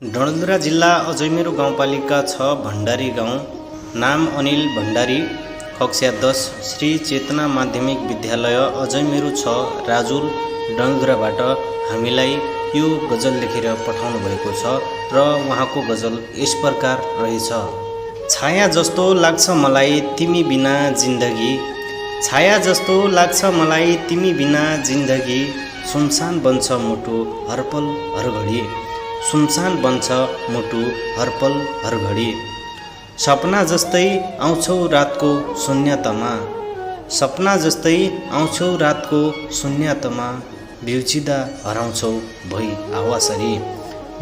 डडेलधुरा जिल्ला अजयमेरु गाउँपालिका 6 भण्डारी गाउँ। नाम अनिल भण्डारी। कक्षा 10 श्री चेतना माध्यमिक विद्यालय अजयमेरु 6 राजुल डडेलधुराबाट हामीलाई यो गजल लेखेर पठाउनु भएको छ र उहाँको गजल यस प्रकार रहेछ। छाया जस्तो लाग्छ मलाई तिमी बिना जिन्दगी, छाया जस्तो लाग्छ मलाई तिमी बिना जिन्दगी, सुनसान बन्छ मुटु हरपल हरघडी, सुनसान बन्छ मुटु हरपल हरघडी। सपना जस्तै आउँछौ रातको शून्यतामा, सपना जस्तै आउँछौ रातको शून्यतामा, बिउजिदा हराउँछौ भई हावासरी,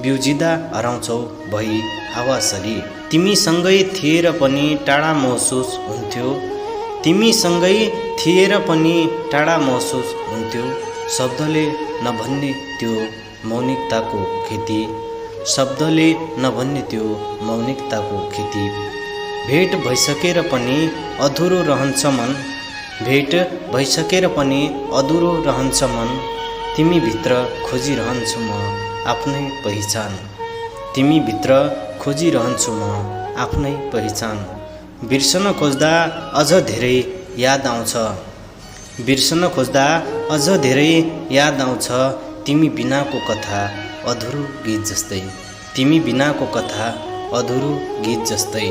बिउजिदा हराउँछौ भई हावासरी। तिमीसँगै थिएर पनि टाढा महसुस हुन्थ्यो, तिमीसँगै थिएर पनि टाढा महसुस हुन्थ्यो, शब्दले नभन्ने त्यो मौनिकताको खेती, शब्दले नभन्ने त्यो मौनिकताको खेती। भेट भइसकेर पनि अधुरो रहन्छ मन, भेट भइसकेर पनि अधुरो रहन्छ मन, तिमी भित्र खोजिरहन्छु म आफ्नै पहिचान, तिमी भित्र खोजिरहन्छु म आफ्नै पहिचान। बिर्सन खोज्दा अझ धेरै याद आउँछ, बिर्सन खोज्दा अझ धेरै याद आउँछ, तिमी बिनाको कथा अधुरो गीत जस्तै, तिमी बिनाको कथा अधुरो गीत जस्तै।